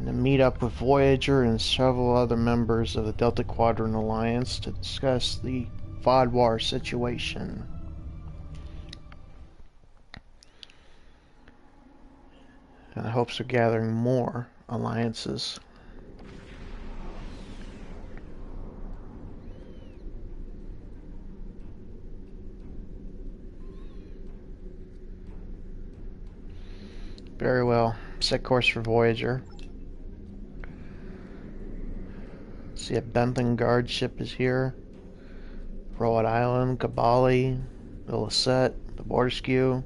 to meet up with Voyager and several other members of the Delta Quadrant Alliance to discuss the Vodwar situation. In hopes of gathering more alliances. Very well. Set course for Voyager. See, a Benthen guard ship is here. Rhode Island, Kabali, the Lisette, the Borderskew.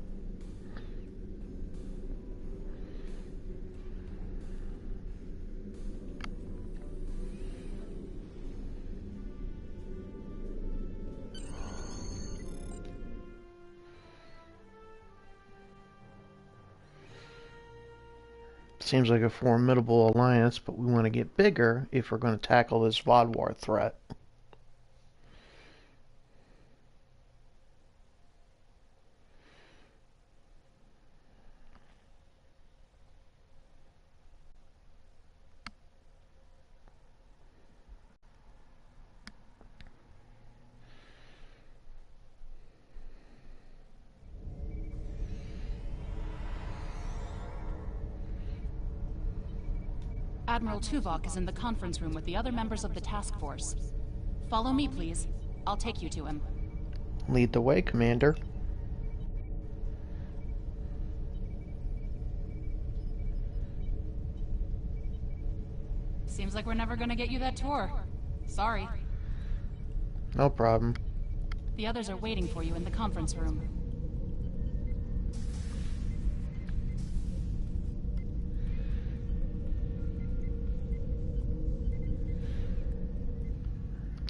Seems like a formidable alliance, but we want to get bigger if we're going to tackle this Vodwar threat. Admiral Tuvok is in the conference room with the other members of the task force. Follow me, please. I'll take you to him. Lead the way, Commander. Seems like we're never gonna get you that tour. Sorry. No problem. The others are waiting for you in the conference room.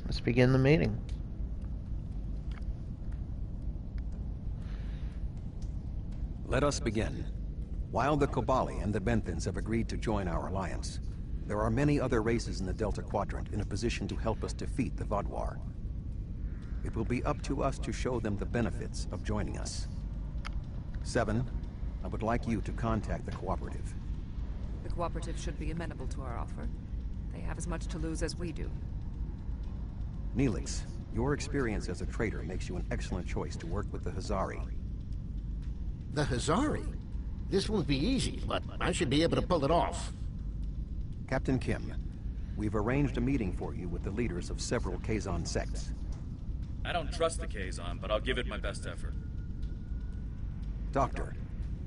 Let's begin the meeting. Let us begin. While the Kabali and the Benthens have agreed to join our alliance, there are many other races in the Delta Quadrant in a position to help us defeat the Vodwar. It will be up to us to show them the benefits of joining us. 7, I would like you to contact the Cooperative. The Cooperative should be amenable to our offer. They have as much to lose as we do. Neelix, your experience as a trader makes you an excellent choice to work with the Hazari. The Hazari? This won't be easy, but I should be able to pull it off. Captain Kim, we've arranged a meeting for you with the leaders of several Kazon sects. I don't trust the Kazon, but I'll give it my best effort. Doctor,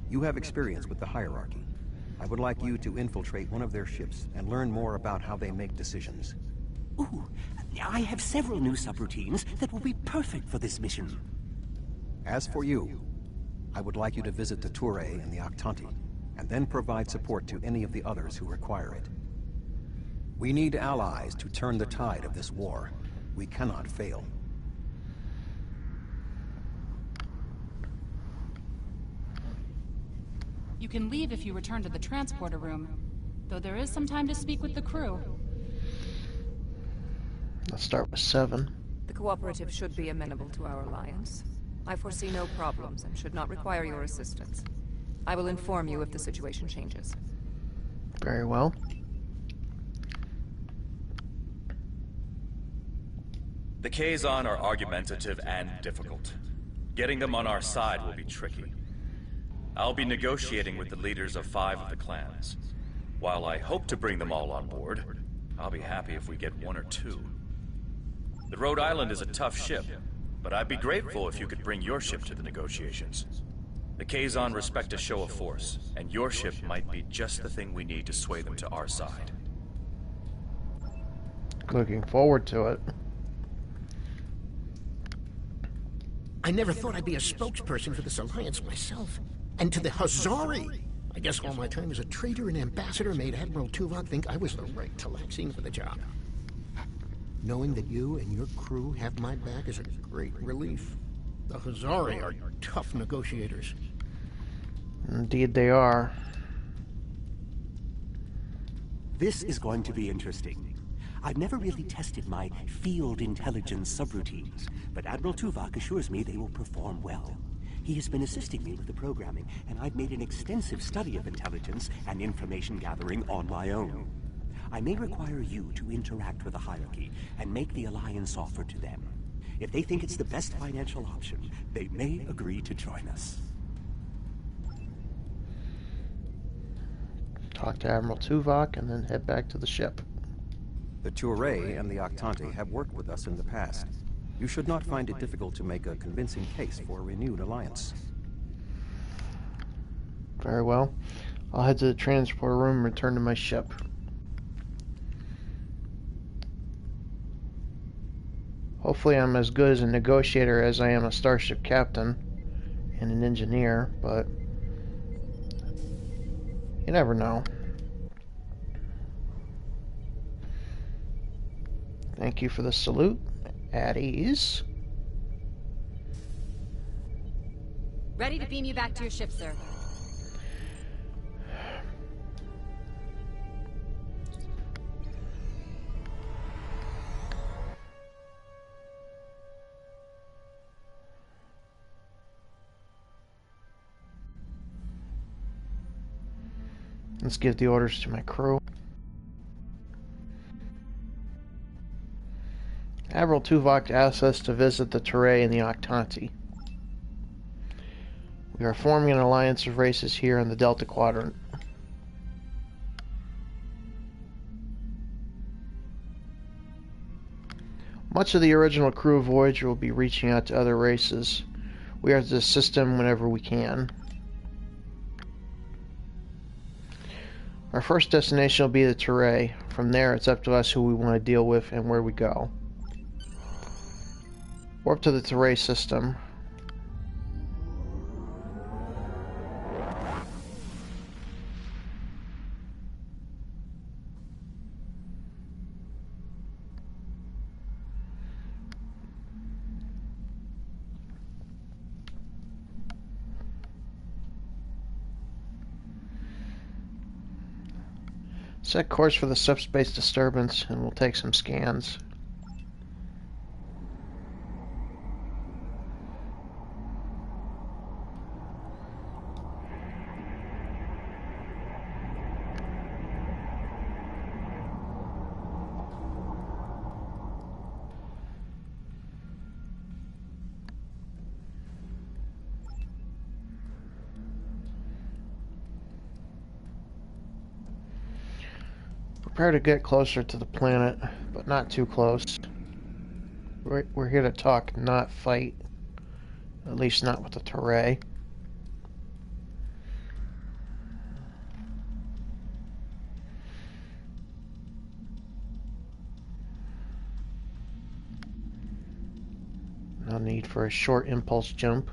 you have experience with the hierarchy. I would like you to infiltrate one of their ships and learn more about how they make decisions. Ooh, I have several new subroutines that will be perfect for this mission. As for you, I would like you to visit the Toure and the Octanti, and then provide support to any of the others who require it. We need allies to turn the tide of this war. We cannot fail. You can leave if you return to the transporter room, though there is some time to speak with the crew. Let's start with 7. The Cooperative should be amenable to our alliance. I foresee no problems and should not require your assistance. I will inform you if the situation changes. Very well. The Kazon are argumentative and difficult. Getting them on our side will be tricky. I'll be negotiating with the leaders of 5 of the clans. While I hope to bring them all on board, I'll be happy if we get 1 or 2. The Rhode Island is a tough ship, but I'd be grateful if you could bring your ship to the negotiations. The Kazon respect a show of force, and your ship might be just the thing we need to sway them to our side. Looking forward to it. I never thought I'd be a spokesperson for this alliance myself. And to the Hazari! I guess all my time as a trader and ambassador made Admiral Tuvok think I was the right Talaxian for the job. Knowing that you and your crew have my back is a great relief. The Hazari are tough negotiators. Indeed they are. This is going to be interesting. I've never really tested my field intelligence subroutines, but Admiral Tuvok assures me they will perform well. He has been assisting me with the programming, and I've made an extensive study of intelligence and information gathering on my own. I may require you to interact with the hierarchy and make the Alliance offer to them. If they think it's the best financial option, they may agree to join us. Talk to Admiral Tuvok and then head back to the ship. The Touré and the Octante have worked with us in the past. You should not find it difficult to make a convincing case for a renewed alliance. Very well. I'll head to the transport room and return to my ship. Hopefully I'm as good as a negotiator as I am a starship captain and an engineer, but you never know. Thank you for the salute. At ease. Ready to beam you back to your ship, sir. Let's give the orders to my crew. Admiral Tuvok asked us to visit the Touré and the Octante. We are forming an alliance of races here in the Delta Quadrant. Much of the original crew of Voyager will be reaching out to other races. We are to assist them whenever we can. Our first destination will be the Touré. From there, it's up to us who we want to deal with and where we go. Warp to the Touré system. Set course for the subspace disturbance and we'll take some scans. Prepare to get closer to the planet, but not too close. We're here to talk, not fight. At least not with the Touré. No need for a short impulse jump.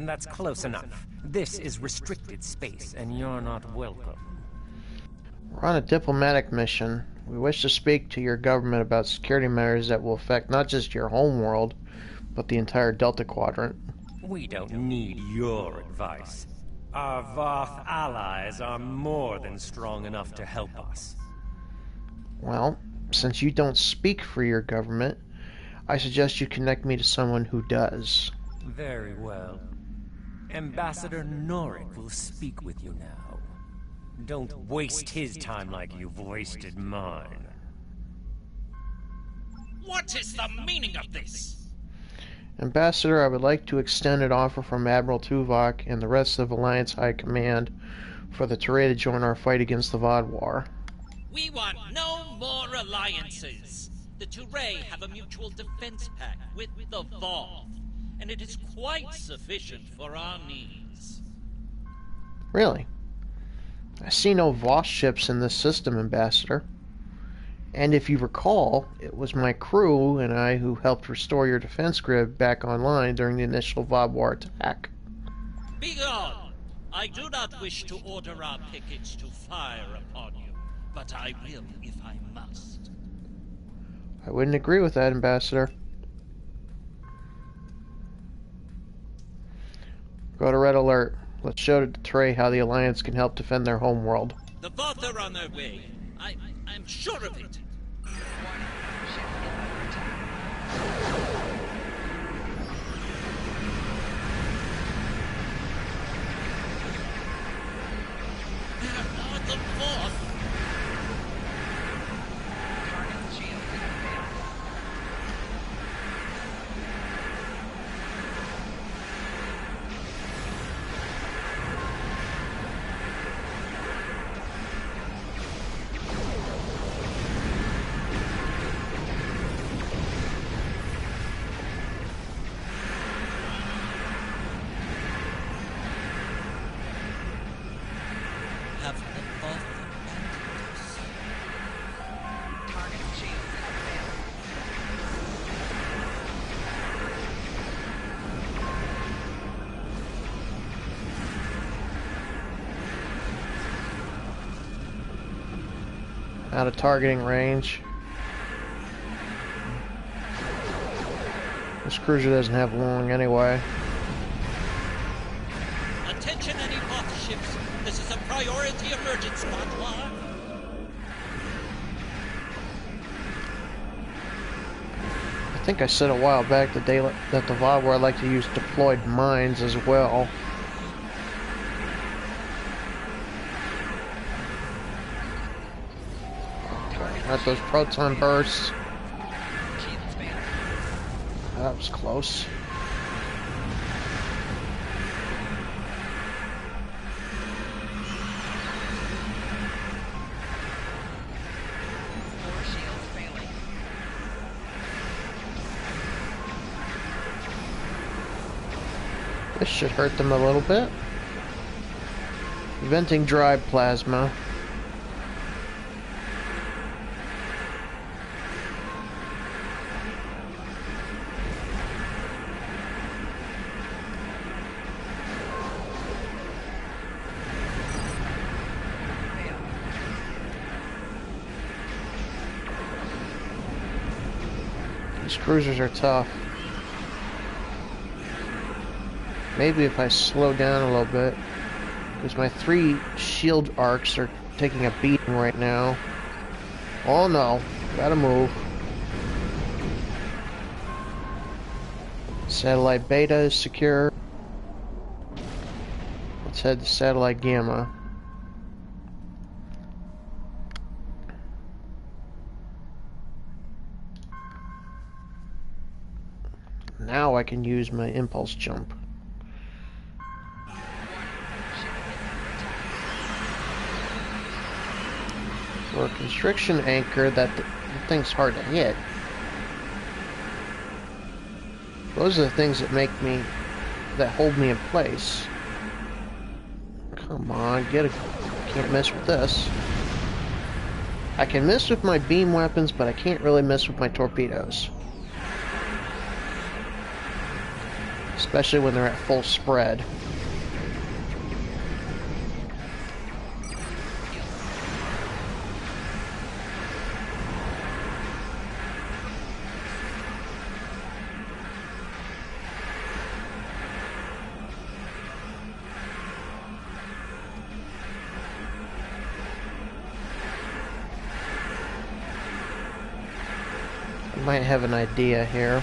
That's close enough. This is restricted space, and you're not welcome. We're on a diplomatic mission. We wish to speak to your government about security matters that will affect not just your home world, but the entire Delta Quadrant. We don't need your advice. Our Voth allies are more than strong enough to help us. Well, since you don't speak for your government, I suggest you connect me to someone who does. Very well. Ambassador Norik will speak with you now. Don't waste his time like you've wasted mine. What is the meaning of this? Ambassador, I would like to extend an offer from Admiral Tuvok and the rest of Alliance High Command for the Touré to join our fight against the Vodwar. We want no more alliances. The Touré have a mutual defense pact with the Voth, and it is quite sufficient for our needs. Really? I see no Voth ships in this system, Ambassador. And if you recall, it was my crew and I who helped restore your defense grid back online during the initial Vodwar attack. Begone! I do not wish to order our pickets to fire upon you, but I will if I must. I wouldn't agree with that, Ambassador. Go to Red Alert. Let's show the Tray how the Alliance can help defend their homeworld. The Voth are on their way. I'm sure of it. There are the Voth. Have the Voth abandoned us? Out of targeting range. This cruiser doesn't have long anyway. Attention any Voth ships. This is a priority emergency, Vatwa. I think I said a while back that the Vodwar like to use deployed mines as well. Got those proton bursts. That was close. This should hurt them a little bit. Venting dry plasma. These cruisers are tough. Maybe if I slow down a little bit, because my 3 shield arcs are taking a beating right now. Oh no, gotta move. Satellite Beta is secure. Let's head to Satellite Gamma. Now I can use my impulse jump. For a constriction anchor, that thing's hard to hit. Those are the things that that hold me in place. Come on, can't miss with this. I can miss with my beam weapons, but I can't really miss with my torpedoes. Especially when they're at full spread. I might have an idea here.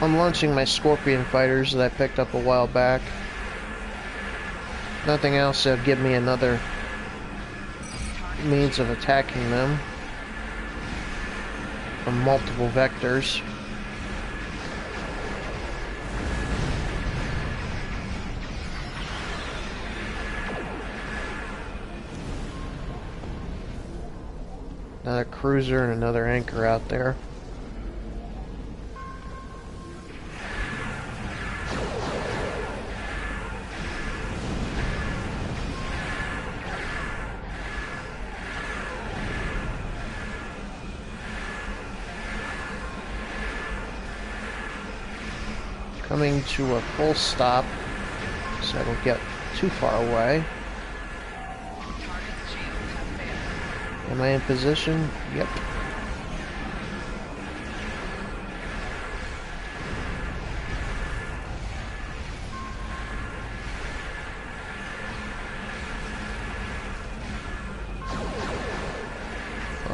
I'm launching my Scorpion fighters that I picked up a while back. Nothing else that'll give me another means of attacking them from multiple vectors. Another cruiser and another anchor out there. Coming to a full stop so I don't get too far away. Am I in position? Yep.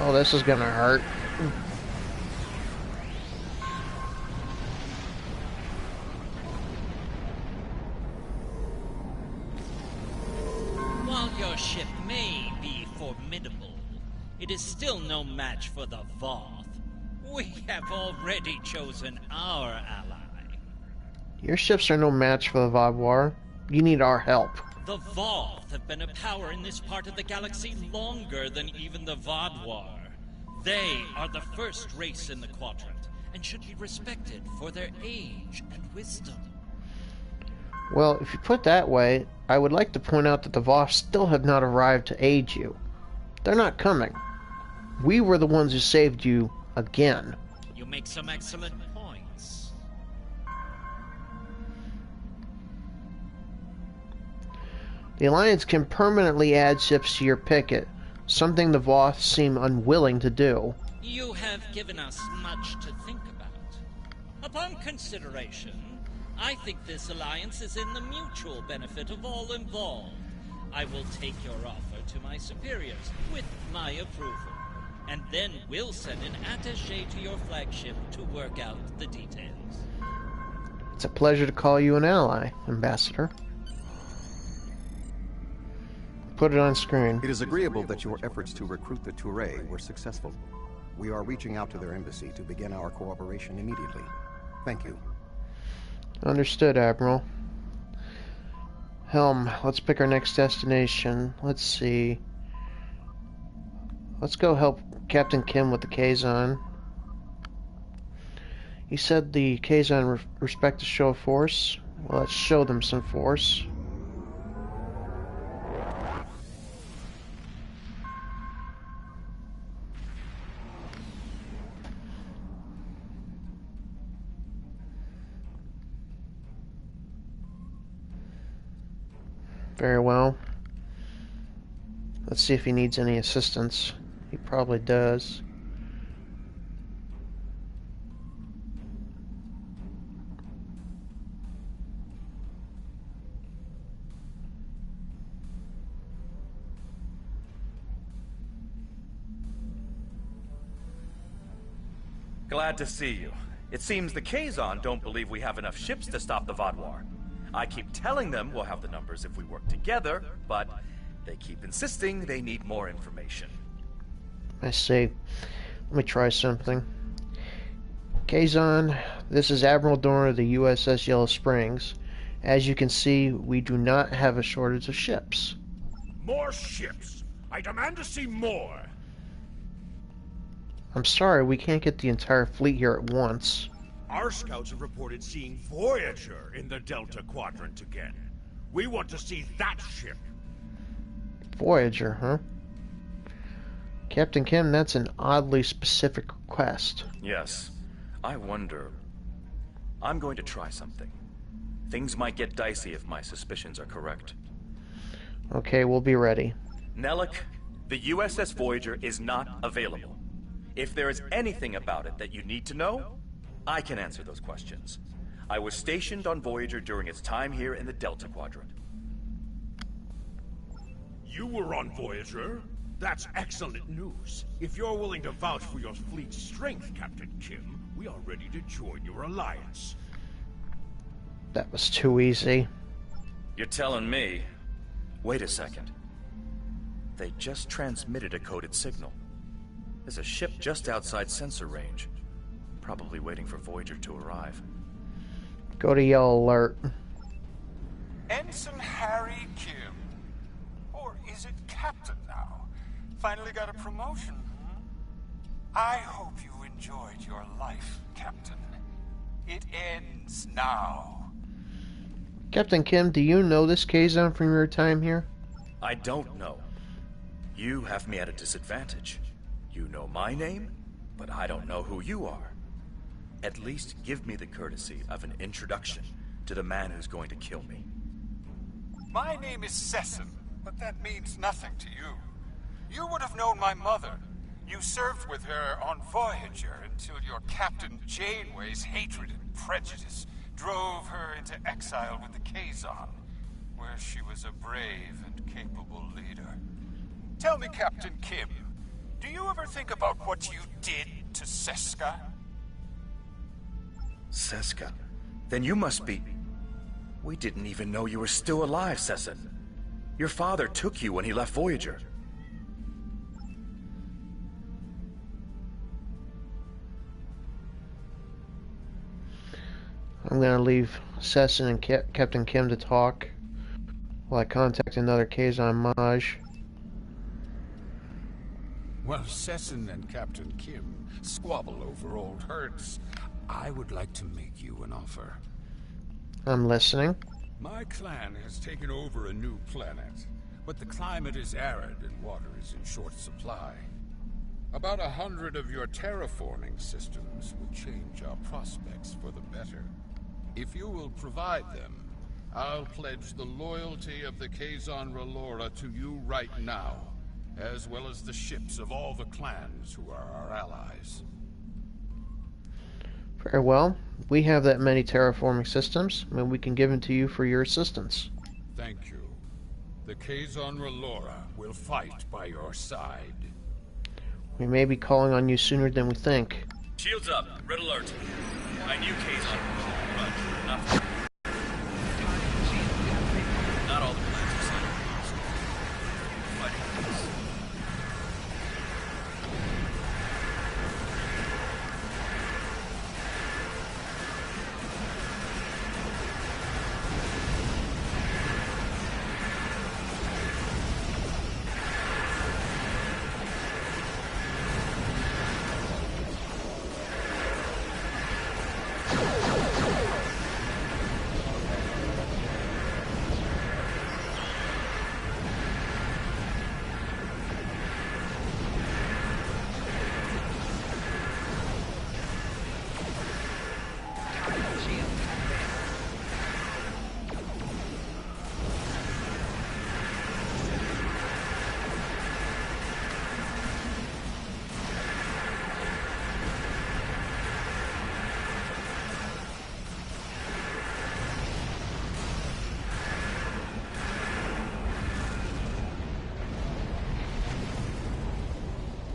Oh, this is gonna hurt. While your ship may be formidable, it is still no match for the Voth. We have already chosen our ally. Your ships are no match for the Vaadwaur. You need our help. The Voth have been a power in this part of the galaxy longer than even the Vaadwaur. They are the first race in the Quadrant, and should be respected for their age and wisdom. Well, if you put it that way, I would like to point out that the Voth still have not arrived to aid you. They're not coming. We were the ones who saved you again. You make some excellent points. The Alliance can permanently add ships to your picket, something the Voth seem unwilling to do. You have given us much to think about. Upon consideration, I think this alliance is in the mutual benefit of all involved. I will take your offer to my superiors with my approval, and then we'll send an attaché to your flagship to work out the details. It's a pleasure to call you an ally, Ambassador. Put it on screen. It is agreeable that your efforts to recruit the Touré were successful. We are reaching out to their embassy to begin our cooperation immediately. Thank you. Understood, Admiral. Helm, let's pick our next destination. Let's see. Let's go help Captain Kim with the Kazon. He said the Kazon respect the show of force. Well, let's show them some force. Very well. Let's see if he needs any assistance. He probably does. Glad to see you. It seems the Kazon don't believe we have enough ships to stop the Vaadwaur. I keep telling them we'll have the numbers if we work together, but they keep insisting they need more information. I see. Let me try something. Kazon, this is Admiral Dorn of the USS Yellow Springs. As you can see, we do not have a shortage of ships. More ships! I demand to see more! I'm sorry, we can't get the entire fleet here at once. Our scouts have reported seeing Voyager in the Delta Quadrant again. We want to see that ship. Voyager, huh? Captain Kim, that's an oddly specific request. Yes. I wonder... I'm going to try something. Things might get dicey if my suspicions are correct. Okay, we'll be ready. Nellic, the USS Voyager is not available. If there is anything about it that you need to know, I can answer those questions. I was stationed on Voyager during its time here in the Delta Quadrant. You were on Voyager? That's excellent news. If you're willing to vouch for your fleet's strength, Captain Kim, we are ready to join your alliance. That was too easy. You're telling me... Wait a second. They just transmitted a coded signal. There's a ship just outside sensor range. Probably waiting for Voyager to arrive. Go to Yellow Alert. Ensign Harry Kim. Or is it Captain now? Finally got a promotion, huh? I hope you enjoyed your life, Captain. It ends now. Captain Kim, do you know this Kazon from your time here? I don't know. You have me at a disadvantage. You know my name, but I don't know who you are. At least give me the courtesy of an introduction to the man who's going to kill me. My name is Sesson, but that means nothing to you. You would have known my mother. You served with her on Voyager until your Captain Janeway's hatred and prejudice drove her into exile with the Kazon, where she was a brave and capable leader. Tell me, Captain Kim, do you ever think about what you did to Seska? Seska? Then you must be... We didn't even know you were still alive, Sessin. Your father took you when he left Voyager. I'm gonna leave Sessin and Captain Kim to talk while I contact another Kazon Maj. While Sessin and Captain Kim squabble over old hurts, I would like to make you an offer. I'm listening. My clan has taken over a new planet, but the climate is arid and water is in short supply. About 100 of your terraforming systems would change our prospects for the better. If you will provide them, I'll pledge the loyalty of the Kazon Relora to you right now, as well as the ships of all the clans who are our allies. Very well. We have that many terraforming systems, and we can give them to you for your assistance. Thank you. The Kazon Relora will fight by your side. We may be calling on you sooner than we think. Shields up. Red alert. I knew Kazon would run. Not all the plans are signed. Fighting this.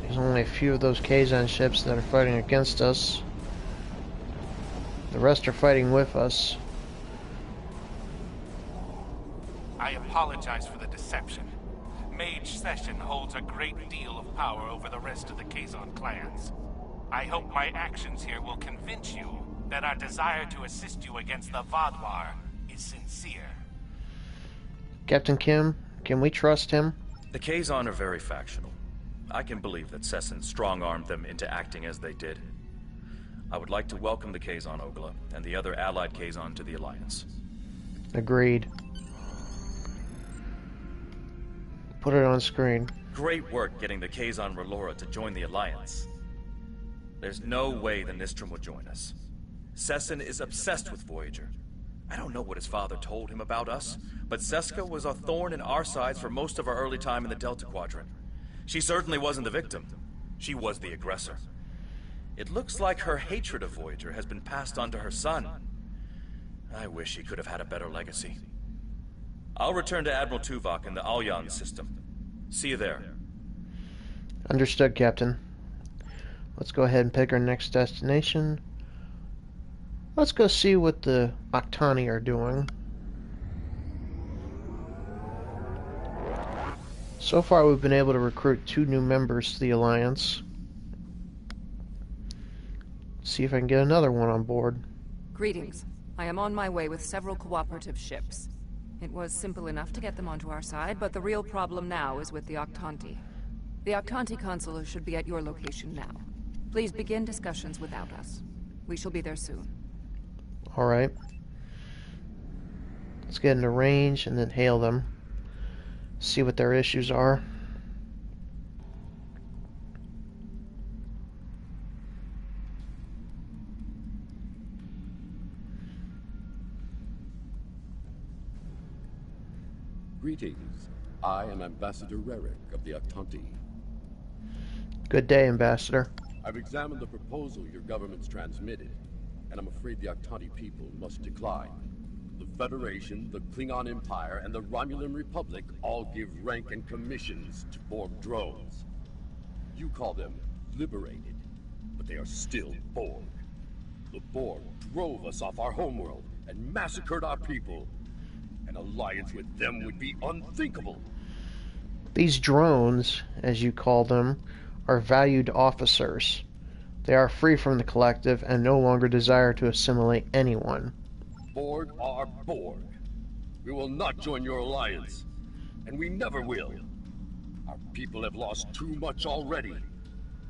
There's only a few of those Kazon ships that are fighting against us. The rest are fighting with us. I apologize for the deception. Mage Session holds a great deal of power over the rest of the Kazon clans. I hope my actions here will convince you that our desire to assist you against the Vaadwaur is sincere. Captain Kim, can we trust him? The Kazon are very factional. I can believe that Sessin strong-armed them into acting as they did. I would like to welcome the Kazon Ogla and the other allied Kazon to the Alliance. Agreed. Put it on screen. Great work getting the Kazon Relora to join the Alliance. There's no way the Nistrum would join us. Sessin is obsessed with Voyager. I don't know what his father told him about us, but Seska was a thorn in our sides for most of our early time in the Delta Quadrant. She certainly wasn't the victim. She was the aggressor. It looks like her hatred of Voyager has been passed on to her son. I wish he could have had a better legacy. I'll return to Admiral Tuvok in the Alyan system. See you there. Understood, Captain. Let's go ahead and pick our next destination. Let's go see what the Octani are doing. So far, we've been able to recruit 2 new members to the Alliance. See if I can get another one on board. Greetings. I am on my way with several cooperative ships. It was simple enough to get them onto our side, but the real problem now is with the Octanti. The Octanti consul should be at your location now. Please begin discussions without us. We shall be there soon. Alright. Let's get into range and then hail them. See what their issues are. Greetings. I am Ambassador Rerick of the Octanti. Good day, Ambassador. I've examined the proposal your government's transmitted, and I'm afraid the Octanti people must decline. The Federation, the Klingon Empire, and the Romulan Republic all give rank and commissions to Borg drones. You call them liberated, but they are still Borg. The Borg drove us off our homeworld and massacred our people. An alliance with them would be unthinkable. These drones, as you call them, are valued officers. They are free from the collective and no longer desire to assimilate anyone. Borg are Borg. We will not join your alliance, and we never will. Our people have lost too much already.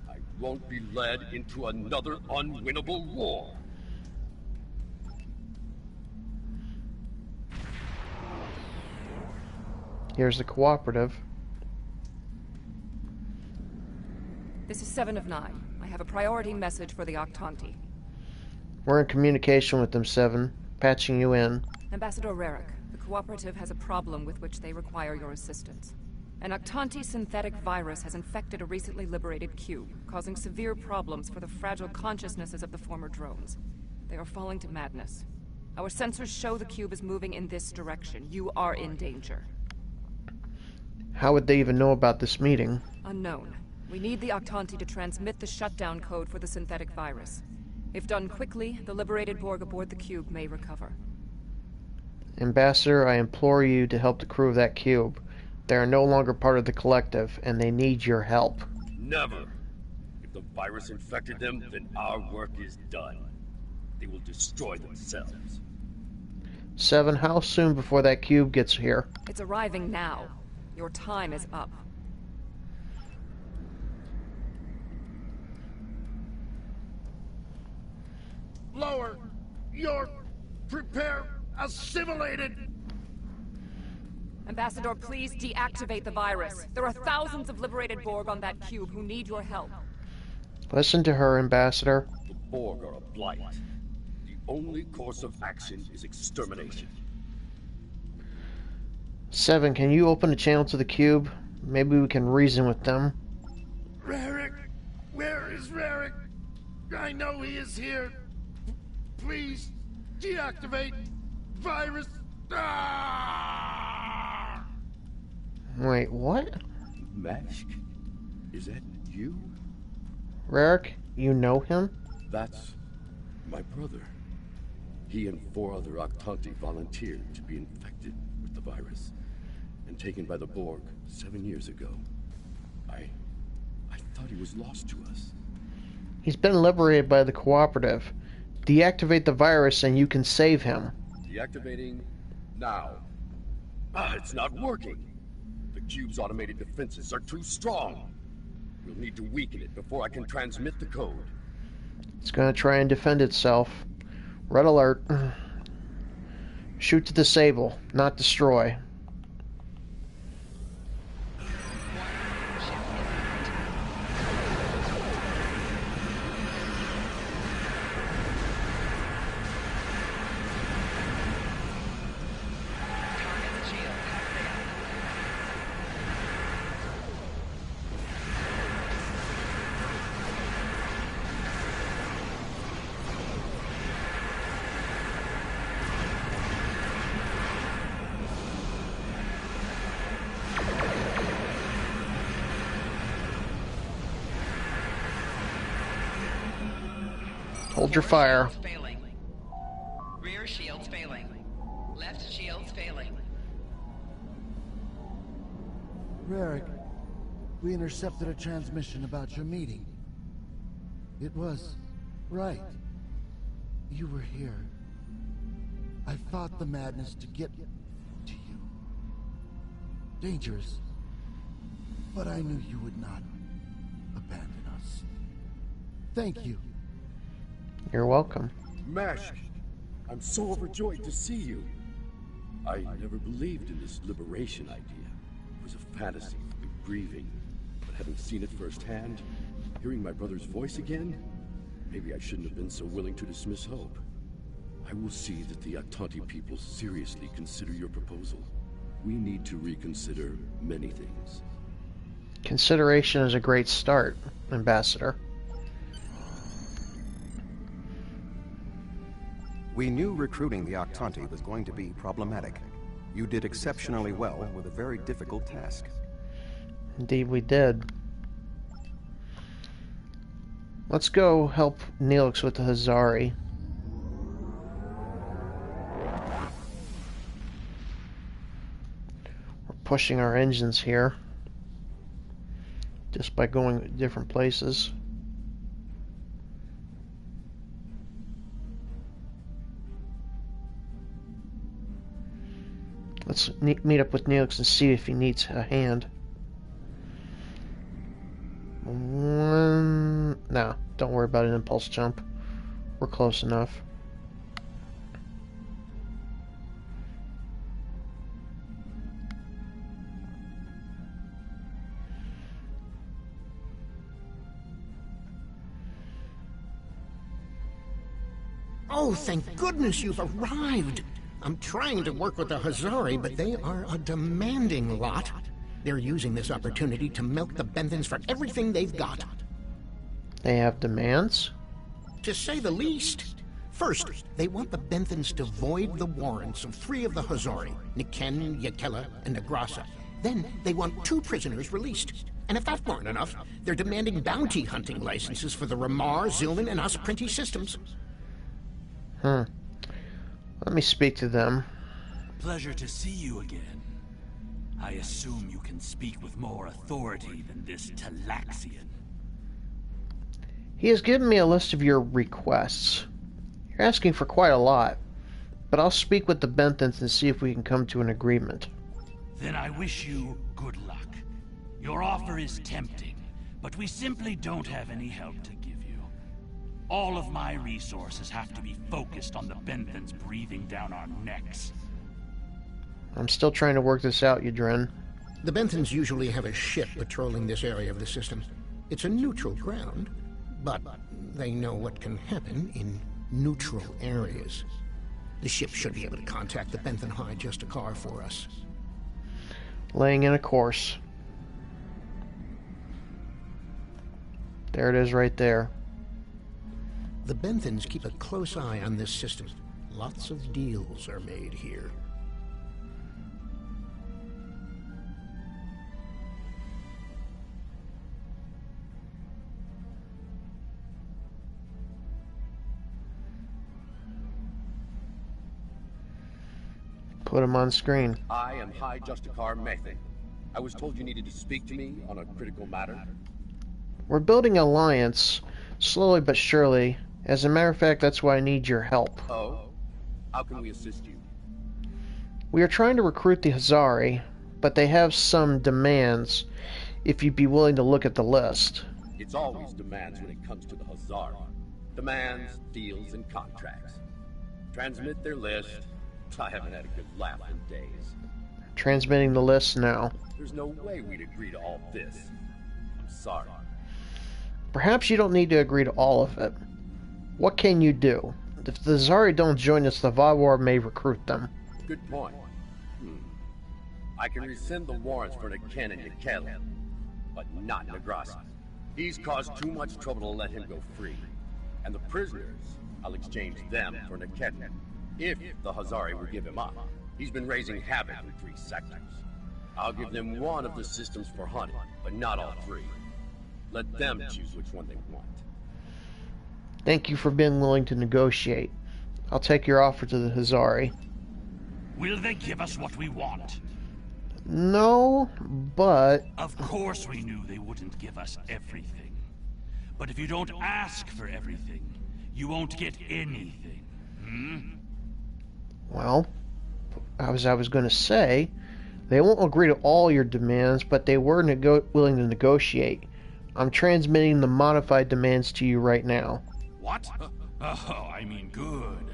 I won't be led into another unwinnable war. Here's the cooperative. This is 7 of 9. I have a priority message for the Octanti. We're in communication with them, 7. Patching you in. Ambassador Rarick, the cooperative has a problem with which they require your assistance. An Octanti synthetic virus has infected a recently liberated cube, causing severe problems for the fragile consciousnesses of the former drones. They are falling to madness. Our sensors show the cube is moving in this direction. You are in danger. How would they even know about this meeting? Unknown. We need the Octanti to transmit the shutdown code for the synthetic virus. If done quickly, the liberated Borg aboard the cube may recover. Ambassador, I implore you to help the crew of that cube. They are no longer part of the collective, and they need your help. Never. If the virus infected them, then our work is done. They will destroy themselves. 7, how soon before that cube gets here? It's arriving now. Your time is up. Lower! You're... prepare... assimilated! Ambassador, please deactivate the virus. There are thousands of liberated Borg on that cube who need your help. Listen to her, Ambassador. The Borg are a blight. The only course of action is extermination. 7, can you open a channel to the cube? Maybe we can reason with them. Rarick! Where is Rarick? I know he is here. Please, deactivate virus. Ah! Wait, what? Meshk? Is that you? Rarick, you know him? That's my brother. He and 4 other Octanti volunteered to be infected with the virus and taken by the Borg 7 years ago. I thought he was lost to us. He's been liberated by the cooperative. Deactivate the virus and you can save him. Deactivating now. It's not working. The cube's automated defenses are too strong. We'll need to weaken it before I can transmit the code. It's gonna try and defend itself. Red alert. Shoot to disable, not destroy. Hold your fire. Failing. Rear shields failing. Left shields failing. Rarick, we intercepted a transmission about your meeting. It was right. You were here. I fought the madness to get to you. Dangerous. But I knew you would not abandon us. Thank you. You're welcome. Meshk, I'm so overjoyed to see you. I never believed in this liberation idea. It was a fantasy, grieving. But having seen it firsthand, hearing my brother's voice again, maybe I shouldn't have been so willing to dismiss hope. I will see that the Octanti people seriously consider your proposal. We need to reconsider many things. Consideration is a great start, Ambassador. We knew recruiting the Octanti was going to be problematic. You did exceptionally well with a very difficult task. Indeed we did. Let's go help Neelix with the Hazari. We're pushing our engines here just by going different places. Let's meet up with Neelix and see if he needs a hand. No, don't worry about an impulse jump. We're close enough. Oh, thank goodness you've arrived. I'm trying to work with the Hazari, but they are a demanding lot. They're using this opportunity to milk the Benthans for everything they've got. They have demands? To say the least. First, they want the Benthans to void the warrants of 3 of the Hazari, Niken, Yakella, and Negrasa. Then, they want 2 prisoners released. And if that weren't enough, they're demanding bounty hunting licenses for the Ramar, Zilman, and Osprinti systems. Let me speak to them. Pleasure to see you again. I assume you can speak with more authority than this Talaxian. He has given me a list of your requests. You're asking for quite a lot, but I'll speak with the Benthans and see if we can come to an agreement. Then I wish you good luck. Your offer is tempting, but we simply don't have any help to give you. All of my resources have to be focused on the Benthans breathing down our necks. I'm still trying to work this out, Yadrin. The Benthans usually have a ship patrolling this area of the system. It's a neutral ground, but they know what can happen in neutral areas. The ship should be able to contact the Benthan High Justicar for us. Laying in a course. There it is right there. The Benthans keep a close eye on this system. Lots of deals are made here. Put him on screen. I am High Justicar Methan. I was told you needed to speak to me on a critical matter. We're building an alliance, slowly but surely. As a matter of fact, that's why I need your help. Oh? How can we assist you? We are trying to recruit the Hazari, but they have some demands, if you'd be willing to look at the list. It's always demands when it comes to the Hazari. Demands, deals, and contracts. Transmit their list. I haven't had a good laugh in days. Transmitting the list now. There's no way we'd agree to all this. I'm sorry. Perhaps you don't need to agree to all of it. What can you do? If the Hazari don't join us, the Vaadwaur may recruit them. Good point. I can rescind the warrants for Niken and Yakella, but not Negrasa. He's caused too much trouble to let him go free. And the prisoners, I'll exchange them for Niken. If the Hazari will give him up. He's been raising havoc in 3 sectors. I'll give them 1 of the systems for hunting, but not all 3. Let them choose which one they want. Thank you for being willing to negotiate. I'll take your offer to the Hazari. Will they give us what we want? No, but... Of course we knew they wouldn't give us everything. But if you don't ask for everything, you won't get anything. Well, as I was going to say, they won't agree to all your demands, but they were willing to negotiate. I'm transmitting the modified demands to you right now. What? Oh, I mean good.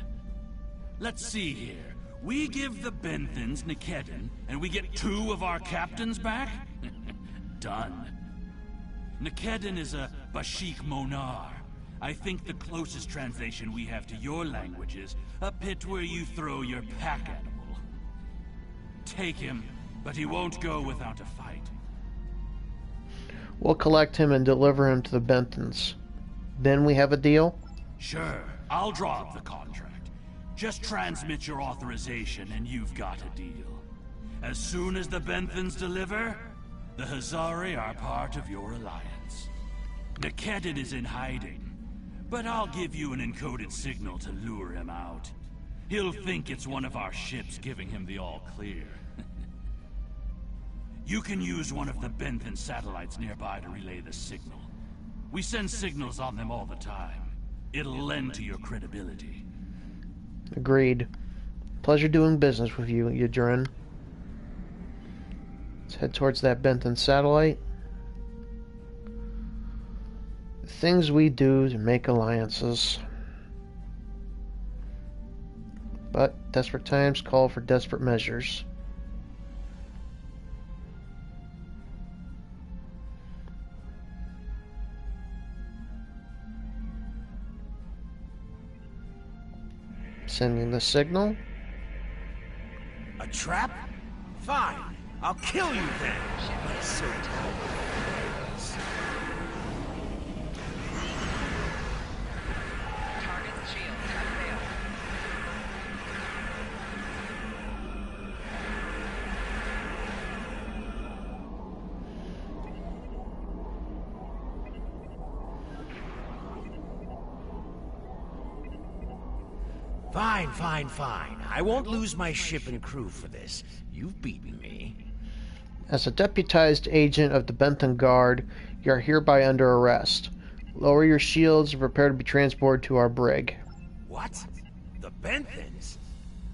Let's see here. We give the Benthans Nikedon, and we get 2 of our captains back? Done. Nikedon is a Bashik Monar. I think the closest translation we have to your language is a pit where you throw your pack animal. Take him, but he won't go without a fight. We'll collect him and deliver him to the Benthans. Then we have a deal? Sure, I'll draw up the contract. Just transmit your authorization and you've got a deal. As soon as the Benthans deliver, the Hazari are part of your alliance. Nikedon is in hiding. But I'll give you an encoded signal to lure him out. He'll think it's one of our ships giving him the all-clear. You can use one of the Benthen satellites nearby to relay the signal. We send signals on them all the time. It'll lend to your credibility. Agreed. Pleasure doing business with you, Yadrin. Let's head towards that Benthen satellite. The things we do to make alliances. But desperate times call for desperate measures. Sending the signal. A trap? Fine. I'll kill you then. But so Target's shields have failed. Fine. I won't lose my ship and crew for this. You've beaten me. As a deputized agent of the Benthen Guard, you are hereby under arrest. Lower your shields and prepare to be transported to our brig. What? The Benthens?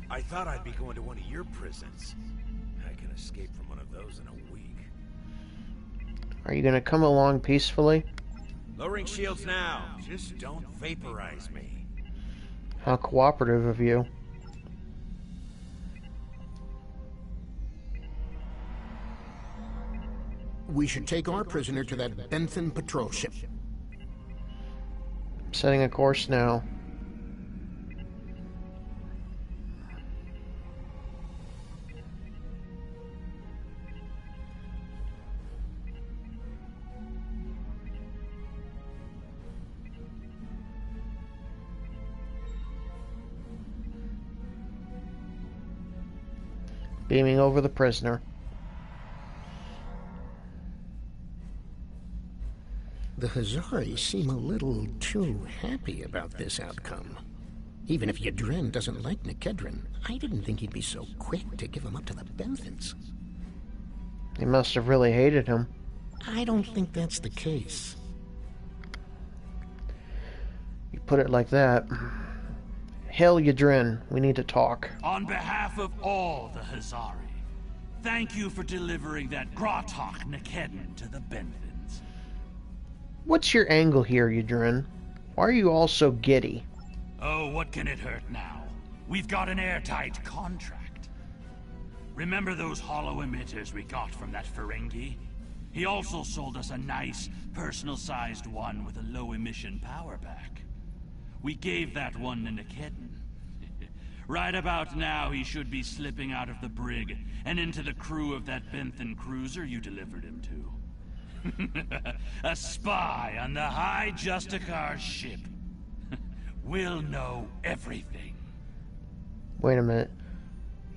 I thought I'd be going to one of your prisons. I can escape from one of those in a week. Are you going to come along peacefully? Lowering shields now. Just don't vaporize me. How cooperative of you. We should take our prisoner to that Benthen patrol ship. Setting a course now. Beaming over the prisoner. The Hazari seem a little too happy about this outcome. Even if Yadrin doesn't like Nikedrin, I didn't think he'd be so quick to give him up to the Benthens. They must have really hated him. I don't think that's the case. You put it like that. Hail Yadrin, we need to talk. On behalf of all the Hazari, thank you for delivering that Gratok Nikedin to the Benthens. What's your angle here, Yadrin? Why are you all so giddy? Oh, what can it hurt now? We've got an airtight contract. Remember those hollow emitters we got from that Ferengi? He also sold us a nice, personal-sized one with a low-emission power pack. We gave that one to Nikedin. Right about now, he should be slipping out of the brig and into the crew of that Benthen cruiser you delivered him to. A spy on the High Justicar ship. We'll know everything. Wait a minute.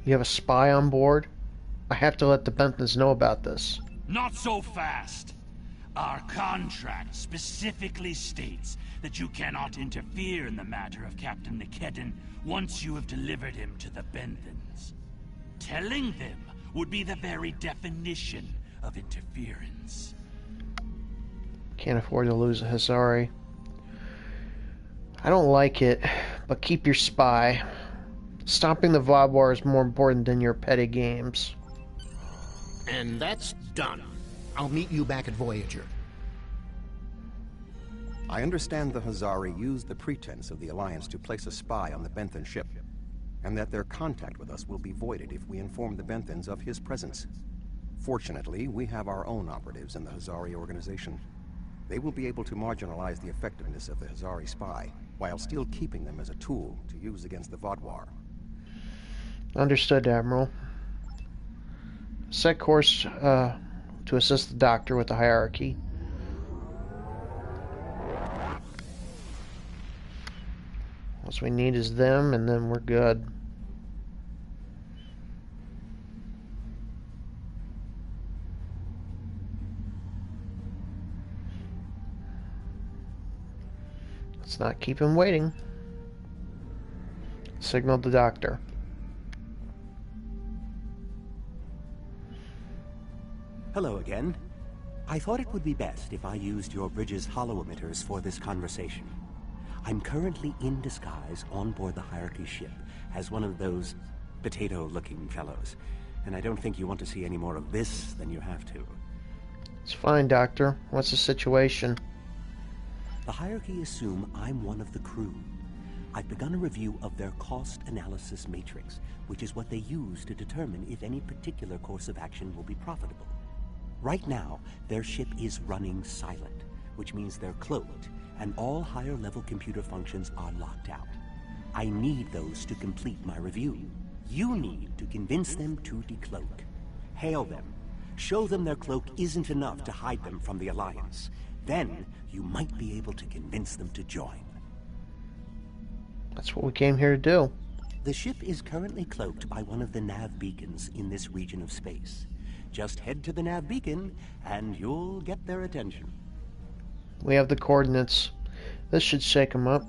You have a spy on board? I have to let the Benthens know about this. Not so fast. Our contract specifically states that you cannot interfere in the matter of Captain Nikedin once you have delivered him to the Benthens. Telling them would be the very definition of interference. Can't afford to lose a Hazari. I don't like it, but keep your spy. Stopping the Vodwar is more important than your petty games. And that's done. I'll meet you back at Voyager. I understand the Hazari used the pretense of the Alliance to place a spy on the Benthen ship, and that their contact with us will be voided if we inform the Benthens of his presence. Fortunately, we have our own operatives in the Hazari organization. They will be able to marginalize the effectiveness of the Hazari spy, while still keeping them as a tool to use against the Vodwar. Understood, Admiral. Set course to assist the Doctor with the hierarchy. All we need is them, and then we're good. Let's not keep him waiting. Signal the doctor. Hello again. I thought it would be best if I used your bridge's holo emitters for this conversation. I'm currently in disguise on board the Hierarchy ship as one of those potato-looking fellows, and I don't think you want to see any more of this than you have to. It's fine, Doctor. What's the situation? The Hierarchy assume I'm one of the crew. I've begun a review of their cost analysis matrix, which is what they use to determine if any particular course of action will be profitable. Right now, their ship is running silent, which means they're cloaked, and all higher-level computer functions are locked out. I need those to complete my review. You need to convince them to decloak. Hail them. Show them their cloak isn't enough to hide them from the Alliance. Then, you might be able to convince them to join. That's what we came here to do. The ship is currently cloaked by one of the nav beacons in this region of space. Just head to the nav beacon, and you'll get their attention. We have the coordinates. This should shake them up.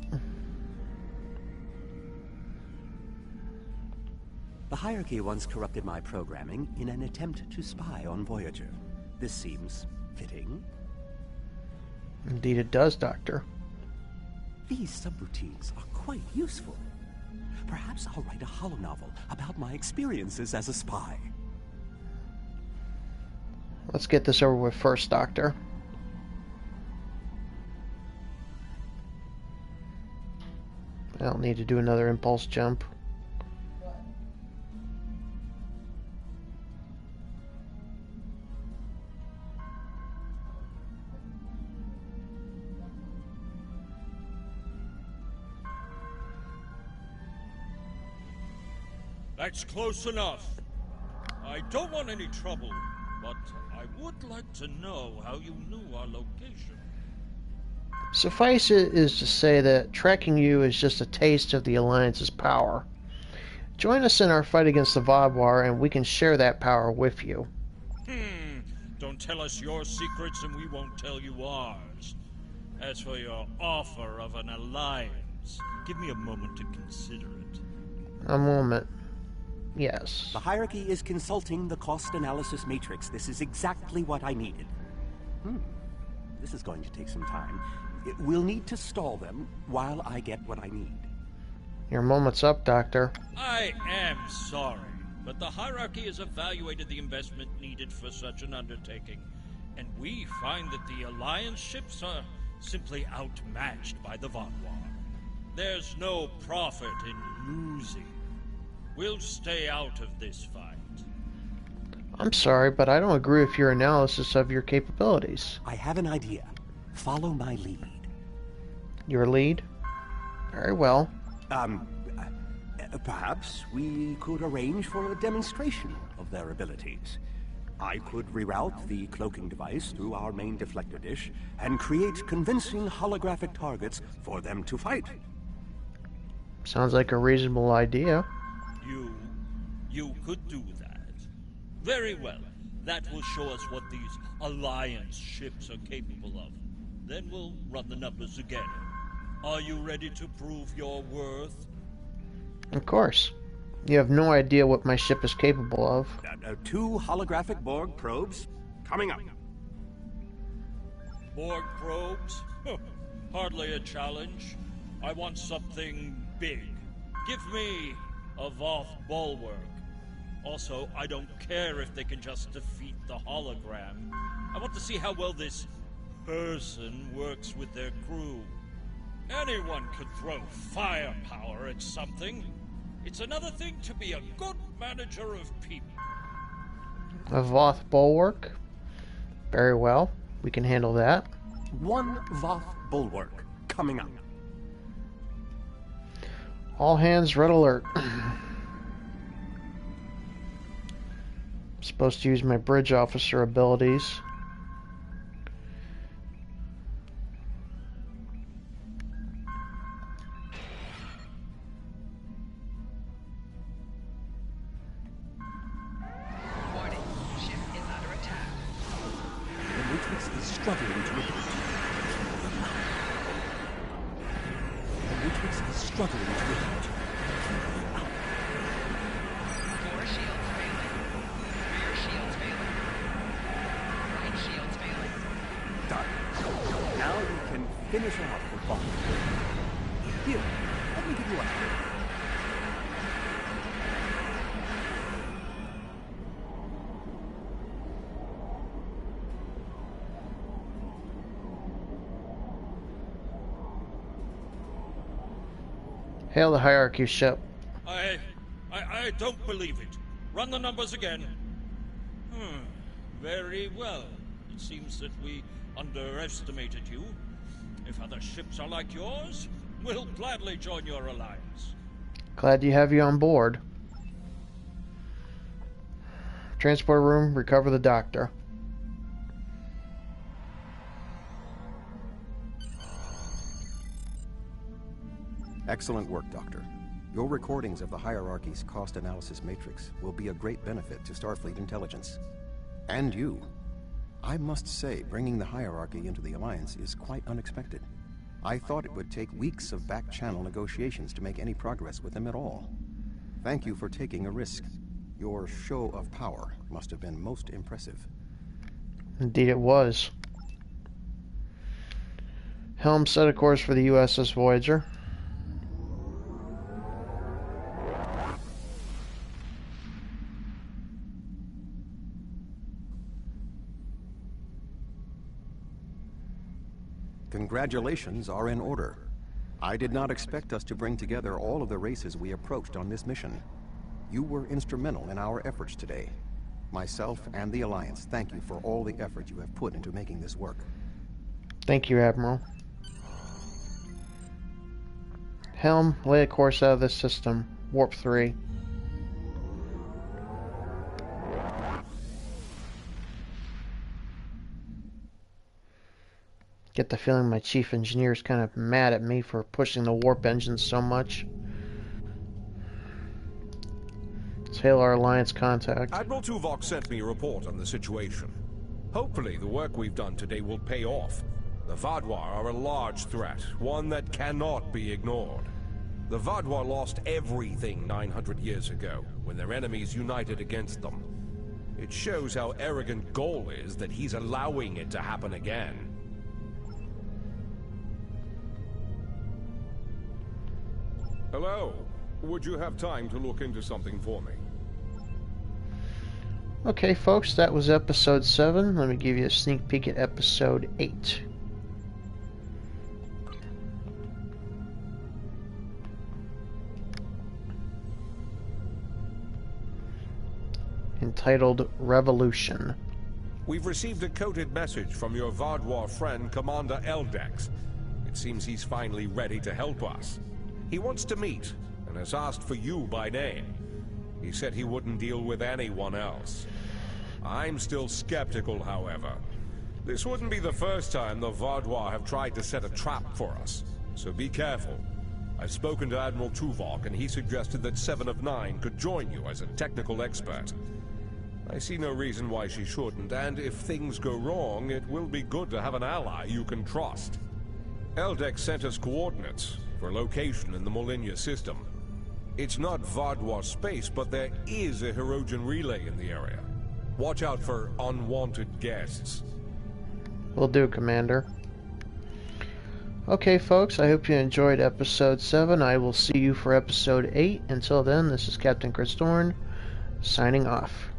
The Hierarchy once corrupted my programming in an attempt to spy on Voyager. This seems fitting. Indeed it does, Doctor. These subroutines are quite useful. Perhaps I'll write a holonovel about my experiences as a spy. Let's get this over with first, Doctor. I don't need to do another impulse jump. That's close enough. I don't want any trouble, but I would like to know how you knew our location. Suffice it is to say that tracking you is just a taste of the Alliance's power. Join us in our fight against the Vodwar, and we can share that power with you. Don't tell us your secrets and we won't tell you ours. As for your offer of an alliance, give me a moment to consider it. A moment. Yes. The Hierarchy is consulting the cost analysis matrix. This is exactly what I needed. This is going to take some time. We'll need to stall them while I get what I need. Your moment's up, Doctor. I am sorry, but the Hierarchy has evaluated the investment needed for such an undertaking, and we find that the Alliance ships are simply outmatched by the Vodwar. There's no profit in losing. We'll stay out of this fight. I'm sorry, but I don't agree with your analysis of your capabilities. I have an idea. Follow my lead. Your lead? Very well. Perhaps we could arrange for a demonstration of their abilities. I could reroute the cloaking device through our main deflector dish and create convincing holographic targets for them to fight. Sounds like a reasonable idea. You could do that. Very well. That will show us what these Alliance ships are capable of. Then we'll run the numbers again. Are you ready to prove your worth? Of course. You have no idea what my ship is capable of. 2 holographic Borg probes coming up. Borg probes? Hardly a challenge. I want something big. Give me a Voth bulwark. Also, I don't care if they can just defeat the hologram. I want to see how well this person works with their crew. Anyone could throw firepower at something. It's another thing to be a good manager of people. A Voth bulwark? Very well. We can handle that. 1 Voth bulwark coming up. All hands, red alert. Supposed to use my bridge officer abilities. Warning, ship is under attack. The Matrix is struggling to repeat. struggling to reach. Core shields failing. Rear shields failing. Right shields failing. Done. Now you can finish off the bomb. Here, let me give you a hand. Hail the Hierarchy ship. I don't believe it. Run the numbers again. Very well. It seems that we underestimated you. If other ships are like yours, we'll gladly join your alliance. Glad to have you on board. Transport room, recover the doctor. Excellent work, Doctor. Your recordings of the Hierarchy's cost analysis matrix will be a great benefit to Starfleet intelligence. And you. I must say, bringing the Hierarchy into the Alliance is quite unexpected. I thought it would take weeks of back-channel negotiations to make any progress with them at all. Thank you for taking a risk. Your show of power must have been most impressive. Indeed it was. Helm set a course for the USS Voyager. Congratulations are in order. I did not expect us to bring together all of the races we approached on this mission. You were instrumental in our efforts today. Myself and the Alliance thank you for all the effort you have put into making this work. Thank you, Admiral. Helm, lay a course out of this system. Warp 3. Get the feeling my chief engineer is kind of mad at me for pushing the warp engines so much. Let's hail our Alliance contact. Admiral Tuvok sent me a report on the situation. Hopefully the work we've done today will pay off. The Vaadwaur are a large threat, one that cannot be ignored. The Vaadwaur lost everything 900 years ago, when their enemies united against them. It shows how arrogant Gol is that he's allowing it to happen again. Hello. Would you have time to look into something for me? Okay, folks, that was episode 7. Let me give you a sneak peek at episode 8. Entitled Revolution. We've received a coded message from your Vaadwaur friend, Commander Eldex. It seems he's finally ready to help us. He wants to meet, and has asked for you by name. He said he wouldn't deal with anyone else. I'm still skeptical, however. This wouldn't be the first time the Vaadwaur have tried to set a trap for us, so be careful. I've spoken to Admiral Tuvok, and he suggested that 7 of 9 could join you as a technical expert. I see no reason why she shouldn't, and if things go wrong, it will be good to have an ally you can trust. Eldex sent us coordinates for a location in the Molinia system. It's not Vaadwaur space, but there is a Hirogen relay in the area. Watch out for unwanted guests. Will do, Commander. Okay, folks, I hope you enjoyed episode 7. I will see you for episode 8. Until then, this is Captain Chris Dorn, signing off.